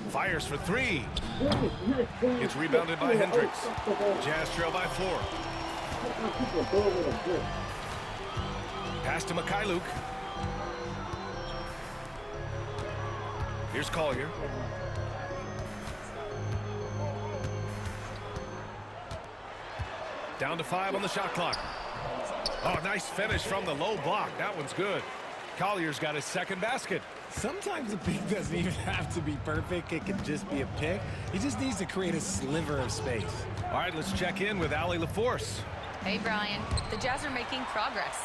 Fires for three. It's rebounded by Hendricks. Jazz trail by 4. Pass to Mikhailuk. Here's Collier. Down to 5 on the shot clock. Oh, nice finish from the low block. That one's good. Collier's got his second basket. Sometimes the pick doesn't even have to be perfect. It can just be a pick. He just needs to create a sliver of space. All right, let's check in with Allie LaForce. Hey, Brian. The Jazz are making progress.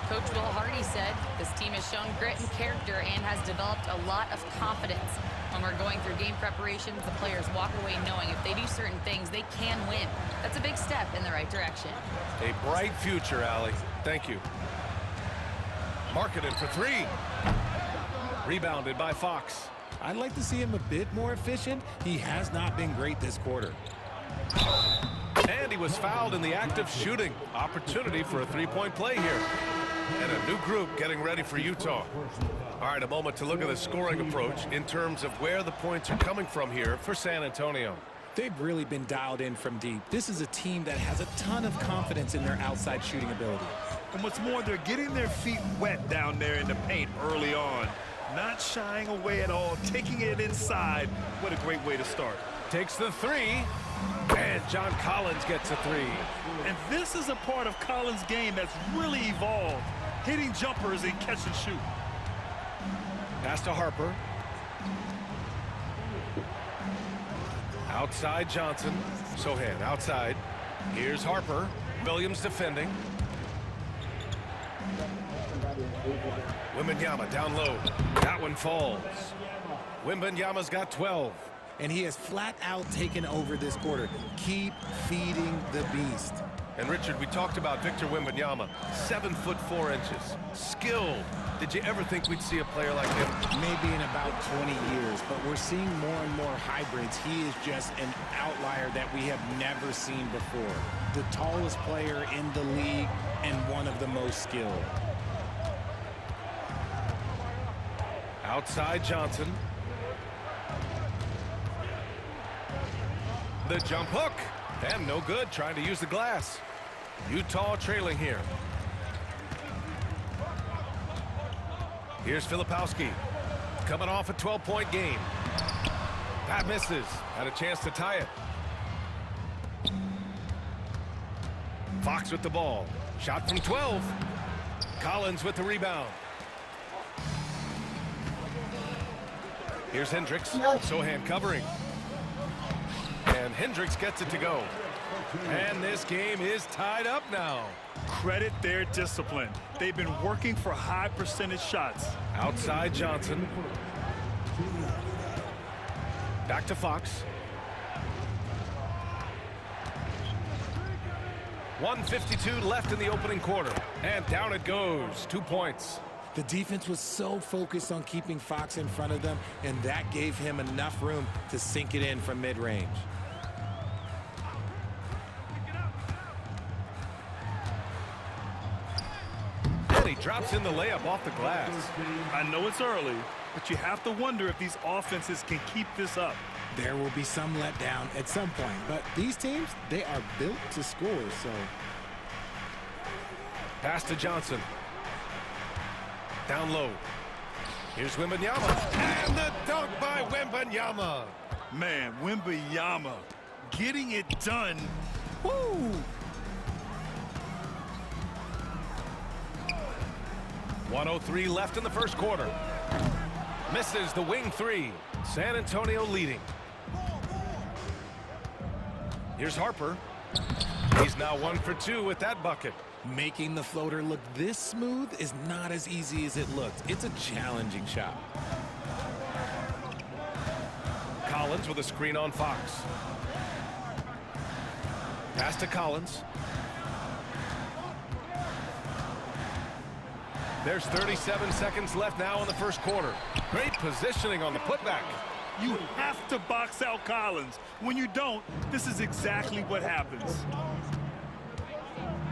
Coach Will Hardy said this team has shown grit and character and has developed a lot of confidence. When we're going through game preparations, the players walk away knowing if they do certain things, they can win. That's a big step in the right direction. A bright future, Allie. Thank you. Marketed for 3. Rebounded by Fox. I'd like to see him a bit more efficient. He has not been great this quarter. And he was fouled in the act of shooting. Opportunity for a 3-point play here. And a new group getting ready for Utah. All right, a moment to look at the scoring approach in terms of where the points are coming from here for San Antonio. They've really been dialed in from deep. This is a team that has a ton of confidence in their outside shooting ability. And what's more, they're getting their feet wet down there in the paint early on. Not shying away at all, taking it inside. What a great way to start. Takes the 3, and John Collins gets a 3. And this is a part of Collins' game that's really evolved, hitting jumpers and catch and shoot. Pass to Harper. Outside Johnson. Sohan outside. Here's Harper. Williams defending. Wembanyama down low. That one falls. Wembanyama's got 12. And he has flat out taken over this quarter. Keep feeding the beast. And Richard, we talked about Victor Wembanyama. 7 foot 4 inches. Skilled. Did you ever think we'd see a player like him? Maybe in about 20 years, but we're seeing more and more hybrids. He is just an outlier that we have never seen before. The tallest player in the league and one of the most skilled. Outside Johnson. The jump hook. And no good, trying to use the glass. Utah trailing here. Here's Filipowski. Coming off a 12-point game. That misses. Had a chance to tie it. Fox with the ball. Shot from 12. Collins with the rebound. Here's Hendricks. Sohan covering. And Hendricks gets it to go. And this game is tied up now. Credit their discipline. They've been working for high percentage shots. Outside Johnson. Back to Fox. 1:52 left in the opening quarter. And down it goes. 2 points. The defense was so focused on keeping Fox in front of them, and that gave him enough room to sink it in from mid-range. And he drops in the layup off the glass. I know it's early, but you have to wonder if these offenses can keep this up. There will be some letdown at some point, but these teams, they are built to score, so. Pass to Johnson. Down low. Here's Wembanyama. And the dunk by Wembanyama. Man, Wembanyama getting it done. Woo! 1:03 left in the first quarter. Misses the wing 3. San Antonio leading. Here's Harper. He's now 1 for 2 with that bucket. Making the floater look this smooth is not as easy as it looked. It's a challenging shot. Collins with a screen on Fox. Pass to Collins. There's 37 seconds left now in the first quarter. Great positioning on the putback. You have to box out Collins. When you don't, this is exactly what happens.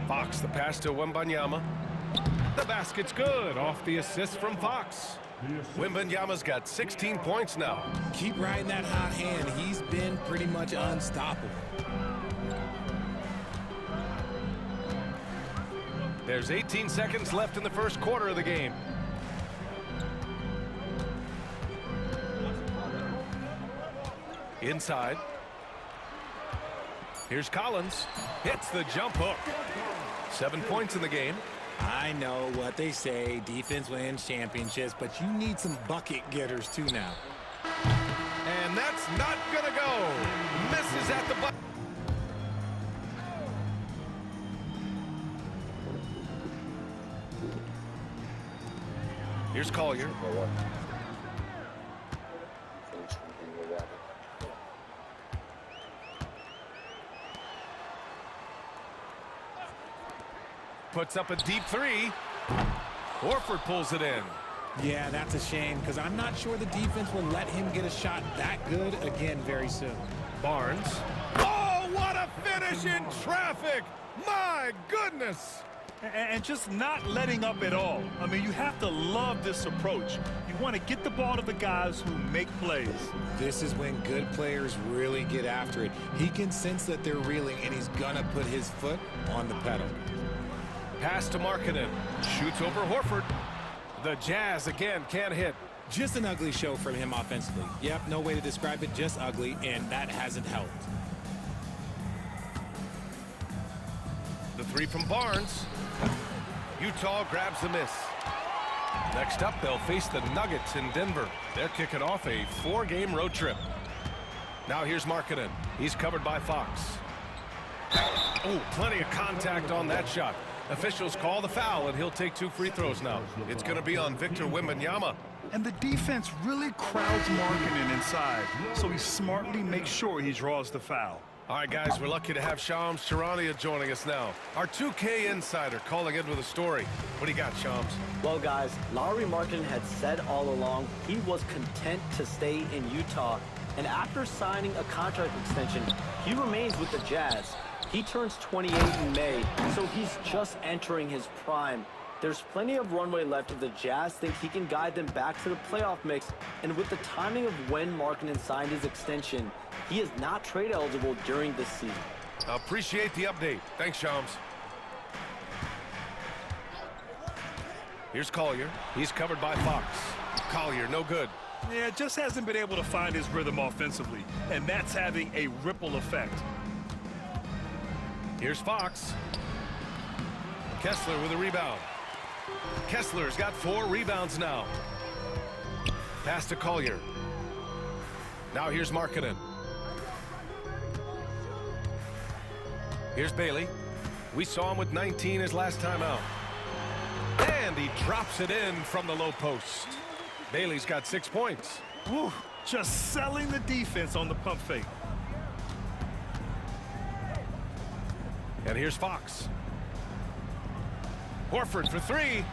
Fox, the pass to Wembanyama. The basket's good off the assist from Fox. Wembanyama's got 16 points now. Keep riding that hot hand. He's been pretty much unstoppable. There's 18 seconds left in the first quarter of the game. Inside. Here's Collins. Hits the jump hook. 7 points in the game. I know what they say, defense wins championships, but you need some bucket getters too now. And that's not gonna go. Misses at the bucket. Here's Collier. Puts up a deep three. Horford pulls it in. Yeah, that's a shame because I'm not sure the defense will let him get a shot that good again very soon. Barnes. Oh, what a finish in traffic! My goodness! And just not letting up at all. I mean, you have to love this approach. You want to get the ball to the guys who make plays. This is when good players really get after it. He can sense that they're reeling, and he's going to put his foot on the pedal. Pass to Markkanen. Shoots over Horford. The Jazz again can't hit. Just an ugly show from him offensively. Yep, no way to describe it, just ugly, and that hasn't helped. The three from Barnes. Utah grabs the miss. Next up, they'll face the Nuggets in Denver. They're kicking off a 4-game road trip. Now here's Markkanen. He's covered by Fox. Oh, plenty of contact on that shot. Officials call the foul, and he'll take 2 free throws now. It's going to be on Victor Wembanyama. And the defense really crowds Markkanen inside, so he smartly makes sure he draws the foul. All right, guys, we're lucky to have Shams Charania joining us now. Our 2K insider calling in with a story. What do you got, Shams? Well, guys, Lauri Markkanen had said all along he was content to stay in Utah. And after signing a contract extension, he remains with the Jazz. He turns 28 in May, so he's just entering his prime. There's plenty of runway left if the Jazz think he can guide them back to the playoff mix. And with the timing of when Markkanen signed his extension, he is not trade eligible during this season. Appreciate the update. Thanks, Shams. Here's Collier. He's covered by Fox. Collier, no good. Yeah, just hasn't been able to find his rhythm offensively, and that's having a ripple effect. Here's Fox. Kessler with a rebound. Kessler's got 4 rebounds now. Pass to Collier. Now here's Markkanen. Here's Bailey. We saw him with 19 his last time out. And he drops it in from the low post. Bailey's got 6 points. Whew, just selling the defense on the pump fake. And here's Fox. Horford for 3.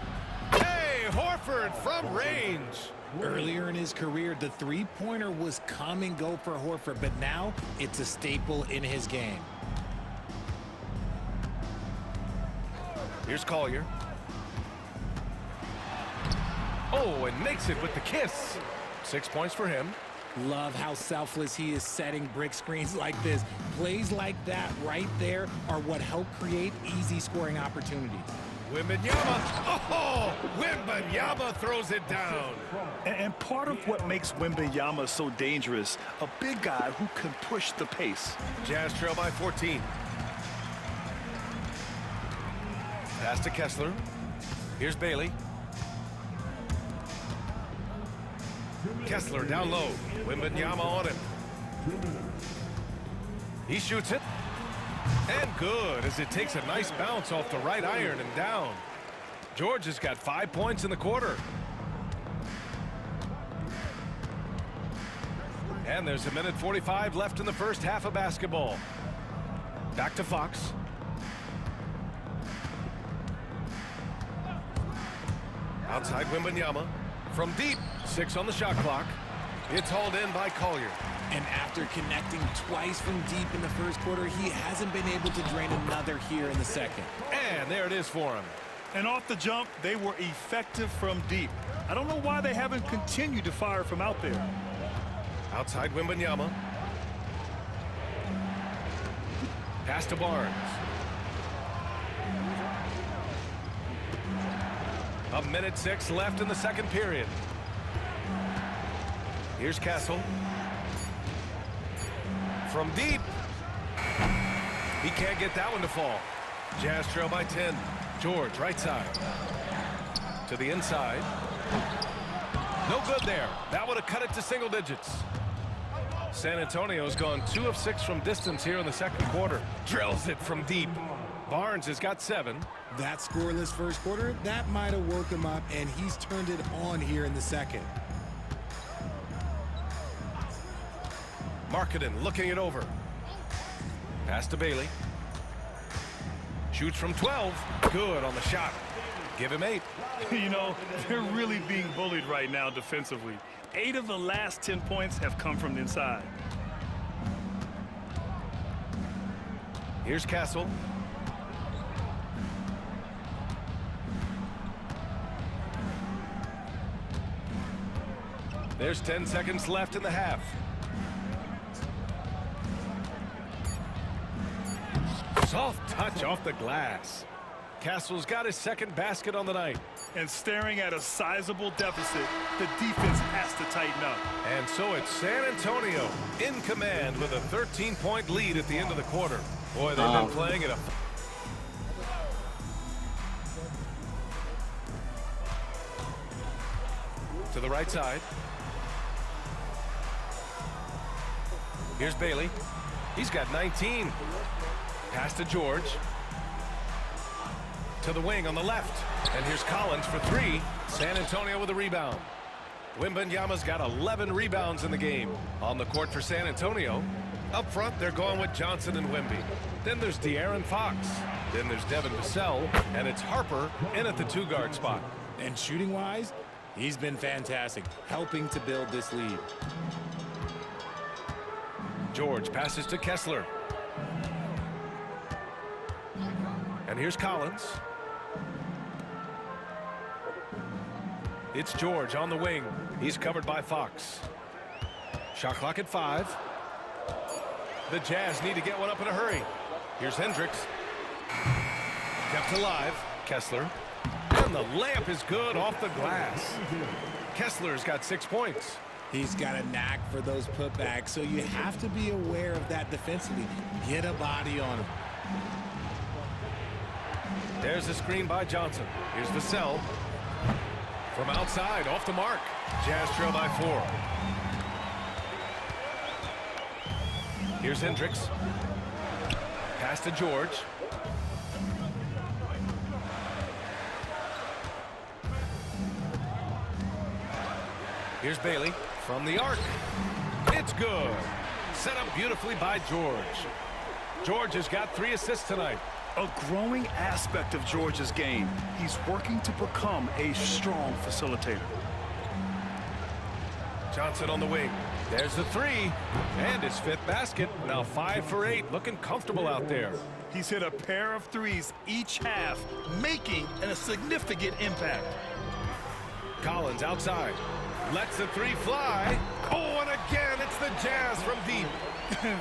Hey, Horford from range. Earlier in his career, the three-pointer was come and go for Horford, but now it's a staple in his game. Here's Collier. Oh, and makes it with the kiss. 6 points for him. Love how selfless he is setting brick screens like this. Plays like that right there are what help create easy scoring opportunities. Wembanyama. Oh, Wembanyama throws it down. And part of what makes Wembanyama so dangerous, a big guy who can push the pace. Jazz trail by 14. Pass to Kessler. Here's Bailey. Kessler down low. Wembanyama on him. He shoots it. And good, as it takes a nice bounce off the right iron and down. George has got 5 points in the quarter. And there's 1:45 left in the first half of basketball. Back to Fox. Outside Wembanyama. From deep, 6 on the shot clock. It's hauled in by Collier. And after connecting twice from deep in the first quarter, he hasn't been able to drain another here in the second. And there it is for him. And off the jump, they were effective from deep. I don't know why they haven't continued to fire from out there. Outside Wembanyama. Pass to Barnes. A minute 6 left in the second period. Here's Castle. From deep. He can't get that one to fall. Jazz trail by 10. George, right side. To the inside. No good there. That would have cut it to single digits. San Antonio's gone 2 of 6 from distance here in the second quarter. Drills it from deep. Barnes has got 7. That scoreless first quarter, that might have woke him up, and he's turned it on here in the second. Markkanen looking it over. Pass to Bailey. Shoots from 12. Good on the shot. Give him 8. You know, they're really being bullied right now defensively. 8 of the last 10 points have come from the inside. Here's Castle. There's 10 seconds left in the half. Soft touch off the glass. Castle's got his second basket on the night. And staring at a sizable deficit, the defense has to tighten up. And so it's San Antonio in command with a 13-point lead at the end of the quarter. Boy, they've been playing at a... To the right side. Here's Bailey. He's got 19. Pass to George. To the wing on the left. And here's Collins for 3. San Antonio with a rebound. Wembanyama's got 11 rebounds in the game. On the court for San Antonio. Up front, they're going with Johnson and Wemby. Then there's De'Aaron Fox. Then there's Devin Vassell. And it's Harper in at the 2-guard spot. And shooting-wise, he's been fantastic, helping to build this lead. George passes to Kessler. And here's Collins. It's George on the wing. He's covered by Fox. Shot clock at 5. The Jazz need to get one up in a hurry. Here's Hendricks. Kept alive. Kessler. And the layup is good off the glass. Kessler's got 6 points. He's got a knack for those putbacks, so you have to be aware of that defensively. Get a body on him. There's a screen by Johnson. Here's Vassell. From outside, off the mark. Jazz trail by 4. Here's Hendricks. Pass to George. Here's Bailey from the arc. It's good. Set up beautifully by George. George has got 3 assists tonight. A growing aspect of George's game. He's working to become a strong facilitator. Johnson on the wing. There's the 3. And his 5th basket. Now 5 for 8. Looking comfortable out there. He's hit a pair of 3s each half, making a significant impact. Collins outside. Lets the 3 fly. Oh, and again, it's the Jazz from deep.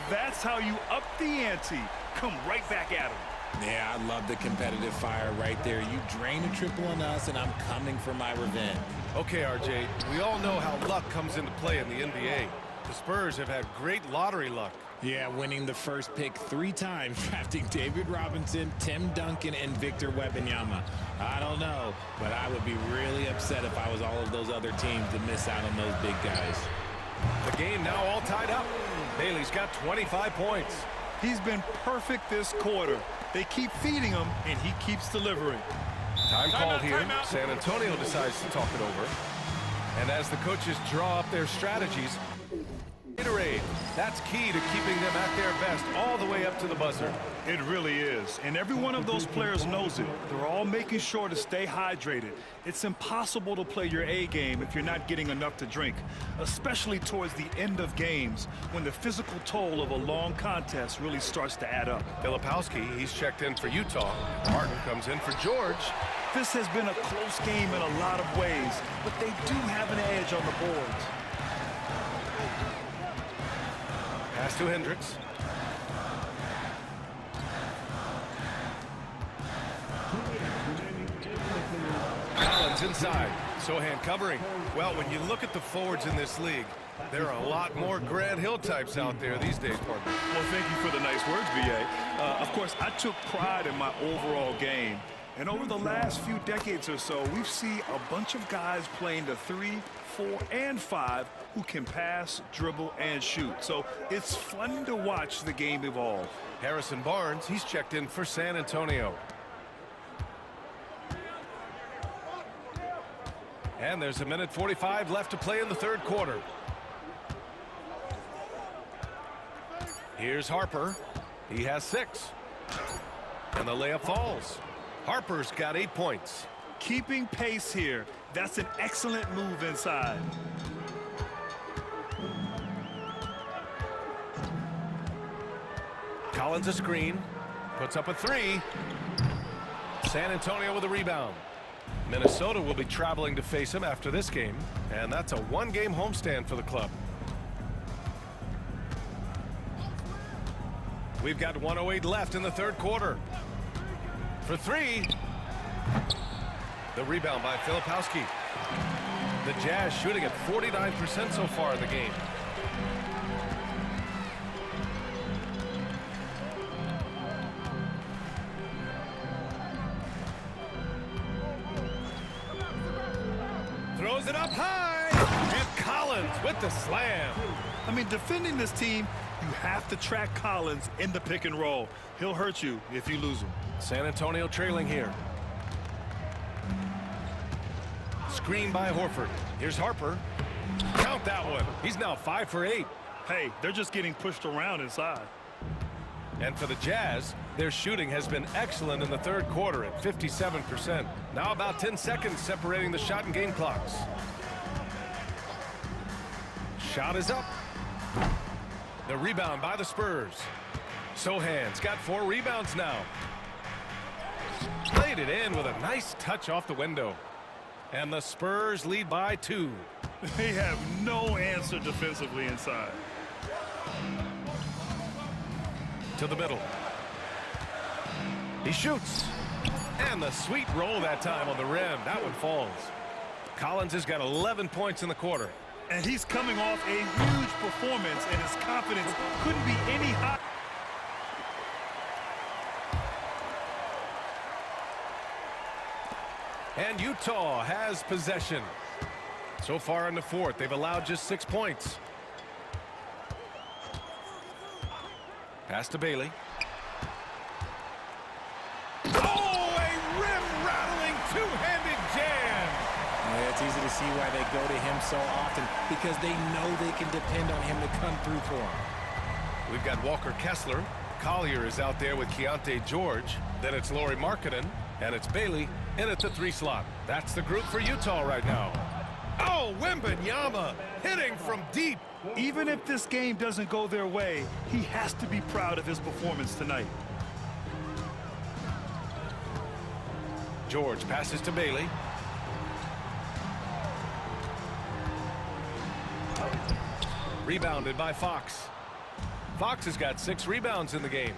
That's how you up the ante. Come right back at him. Yeah, I love the competitive fire right there. You drain a triple on us, and I'm coming for my revenge. Okay, RJ, we all know how luck comes into play in the NBA. The Spurs have had great lottery luck. Yeah, winning the first pick 3 times, drafting David Robinson, Tim Duncan, and Victor Wembanyama. I don't know, but I would be really upset if I was all of those other teams to miss out on those big guys. The game now all tied up. Bailey's got 25 points. He's been perfect this quarter. They keep feeding him, and he keeps delivering. Time called here. San Antonio decides to talk it over. And as the coaches draw up their strategies, Gatorade. That's key to keeping them at their best all the way up to the buzzer. It really is. And every one of those players knows it. They're all making sure to stay hydrated. It's impossible to play your A game if you're not getting enough to drink, especially towards the end of games when the physical toll of a long contest really starts to add up. Filipowski, he's checked in for Utah. Martin comes in for George. This has been a close game in a lot of ways, but they do have an edge on the boards. Pass to Hendricks. Collins inside. Sohan covering. Well, when you look at the forwards in this league, there are a lot more Grant Hill types out there these days, partner. Well, thank you for the nice words, B.A. Of course, I took pride in my overall game. And over the last few decades or so, we've seen a bunch of guys playing the 3, 4, and 5 who can pass, dribble, and shoot. So it's fun to watch the game evolve. Harrison Barnes, he's checked in for San Antonio. And there's 1:45 left to play in the third quarter. Here's Harper. He has 6. And the layup falls. Harper's got 8 points. Keeping pace here. That's an excellent move inside. Collins a screen. Puts up a 3. San Antonio with a rebound. Minnesota will be traveling to face him after this game. And that's a 1-game homestand for the club. We've got 1:08 left in the third quarter. For 3. The rebound by Filipowski. The Jazz shooting at 49% so far in the game. Throws it up high. And Collins with the slam. I mean, defending this team, you have to track Collins in the pick and roll. He'll hurt you if you lose him. San Antonio trailing here. Screen by Horford. Here's Harper. Count that one. He's now 5 for 8. Hey, they're just getting pushed around inside. And for the Jazz, their shooting has been excellent in the third quarter at 57%. Now about 10 seconds separating the shot and game clocks. Shot is up. The rebound by the Spurs. Sohan's got 4 rebounds now. Played it in with a nice touch off the window. And the Spurs lead by 2. They have no answer defensively inside. To the middle. He shoots. And the sweet roll that time on the rim. That one falls. Collins has got 11 points in the quarter. And he's coming off a huge performance, and his confidence couldn't be any higher. And Utah has possession. So far in the fourth, they've allowed just 6 points. Pass to Bailey. Oh, a rim-rattling two-handed jam. Yeah, it's easy to see why they go to him so often, because they know they can depend on him to come through for them. We've got Walker Kessler. Collier is out there with Keontae George. Then it's Lauri Markkanen, and it's Bailey in at the 3 slot. That's the group for Utah right now. Oh, Wembanyama hitting from deep. Even if this game doesn't go their way, he has to be proud of his performance tonight. George passes to Bailey. Rebounded by Fox. Fox has got 6 rebounds in the game.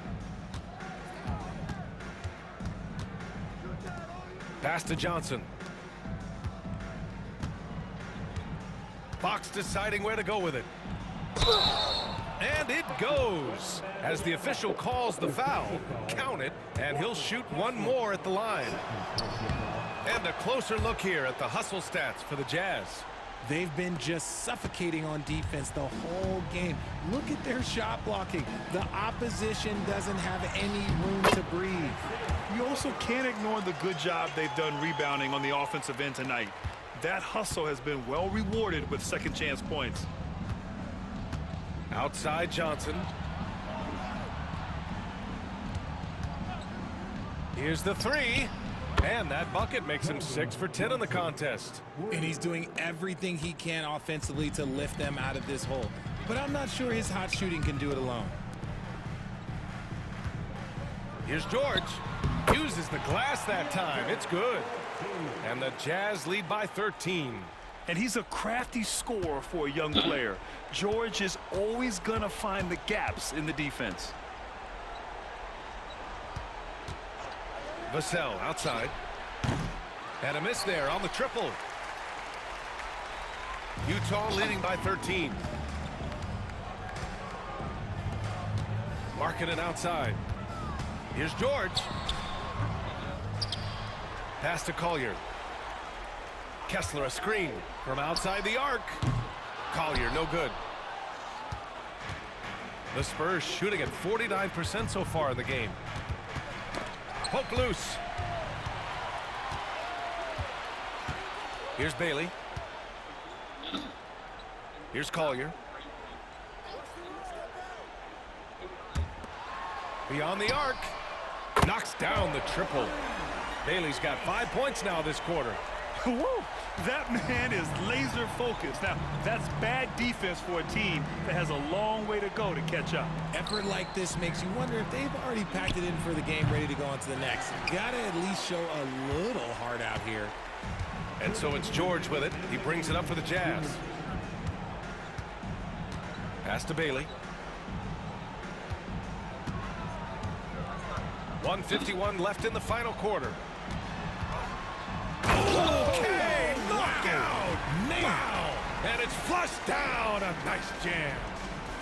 Pass to Johnson. Fox deciding where to go with it. And it goes. As the official calls the foul, count it, and he'll shoot one more at the line. And a closer look here at the hustle stats for the Jazz. They've been just suffocating on defense the whole game. Look at their shot blocking. The opposition doesn't have any room to breathe. You also can't ignore the good job they've done rebounding on the offensive end tonight. That hustle has been well rewarded with second chance points. Outside Johnson. Here's the 3. And that bucket makes him 6 for 10 in the contest. And he's doing everything he can offensively to lift them out of this hole. But I'm not sure his hot shooting can do it alone. Here's George. Uses the glass that time. It's good. And the Jazz lead by 13. And he's a crafty scorer for a young player. George is always going to find the gaps in the defense. Vassell outside. And a miss there on the triple. Utah leading by 13. Marking it outside. Here's George. Pass to Collier. Kessler a screen from outside the arc. Collier no good. The Spurs shooting at 49% so far in the game. Poke loose. Here's Bailey. Here's Collier. Beyond the arc. Knocks down the triple. Bailey's got 5 points now this quarter. Woo! That man is laser focused. Now, that's bad defense for a team that has a long way to go to catch up. Effort like this makes you wonder if they've already packed it in for the game, ready to go on to the next. Gotta at least show a little heart out here. And so it's George with it. He brings it up for the Jazz. Pass to Bailey. 1:51 left in the final quarter. Okay, knockout! Wow! And it's flushed down. A nice jam.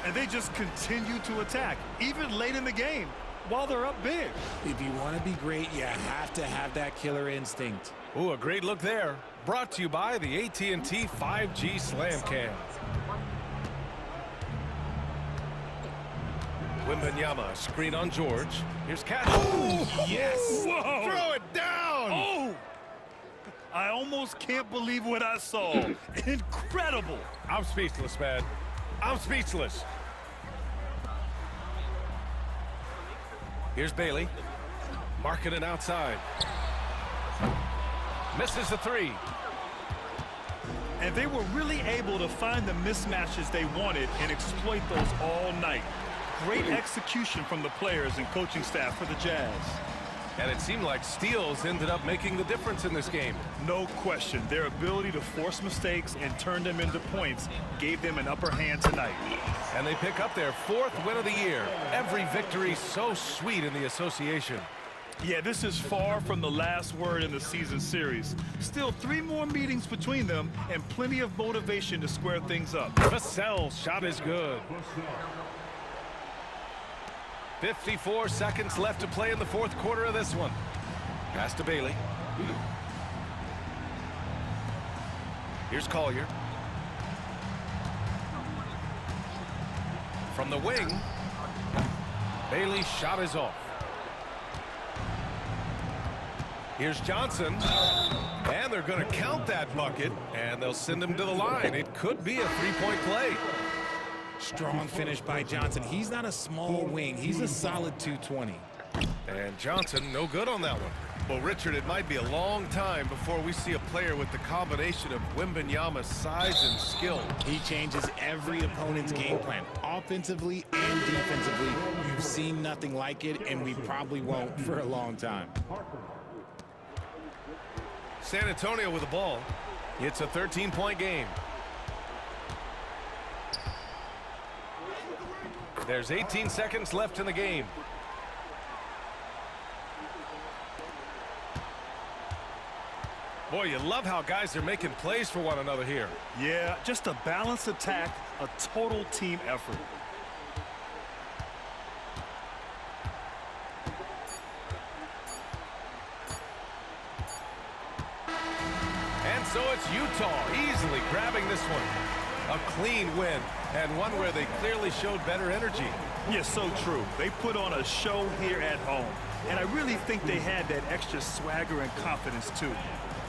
And they just continue to attack, even late in the game, while they're up big. If you want to be great, you have to have that killer instinct. Ooh, a great look there. Brought to you by the AT&T 5G Slam Cam. Wembanyama, screen on George. Here's Cat. Oh, yes! Whoa! Throw it down! Oh! I almost can't believe what I saw. Incredible! I'm speechless, man. I'm speechless. Here's Bailey. Marking it outside. Misses the three. And they were really able to find the mismatches they wanted and exploit those all night. Great execution from the players and coaching staff for the Jazz. And it seemed like steals ended up making the difference in this game. No question. Their ability to force mistakes and turn them into points gave them an upper hand tonight. And they pick up their 4th win of the year. Every victory so sweet in the association. Yeah, this is far from the last word in the season series. Still 3 more meetings between them and plenty of motivation to square things up. Vassell's shot is good. 54 seconds left to play in the 4th quarter of this one. Pass to Bailey. Here's Collier. From the wing, Bailey's shot is off. Here's Johnson. And they're going to count that bucket, and they'll send him to the line. It could be a 3-point play. Strong finish by Johnson. He's not a small wing. He's a solid 220. And Johnson, no good on that one. Well, Richard, it might be a long time before we see a player with the combination of Wembanyama's size and skill. He changes every opponent's game plan, offensively and defensively. You've seen nothing like it, and we probably won't for a long time. San Antonio with the ball. It's a 13-point game. There's 18 seconds left in the game. Boy, you love how guys are making plays for one another here. Yeah, just a balanced attack, a total team effort. And so it's Utah easily grabbing this one. A clean win, and one where they clearly showed better energy. Yeah, so true. They put on a show here at home. And I really think they had that extra swagger and confidence, too.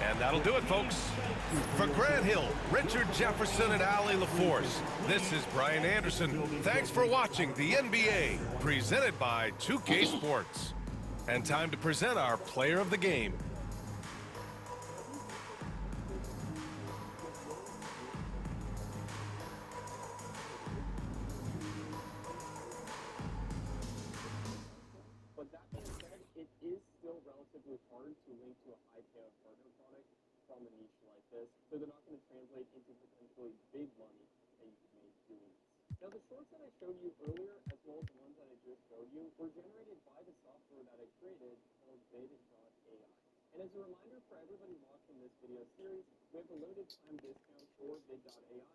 And that'll do it, folks. For Grant Hill, Richard Jefferson, and Allie LaForce, this is Brian Anderson. Thanks for watching the NBA, presented by 2K Sports. And time to present our player of the game. But that being said, it is still relatively hard to link to a high payout partner. this, so they're not going to translate into potentially big money that you could make doing this. Now, the shorts that I showed you earlier, as well as the ones that I just showed you, were generated by the software that I created called bid.ai. And as a reminder for everybody watching this video series, we have a limited time discount for bid.ai.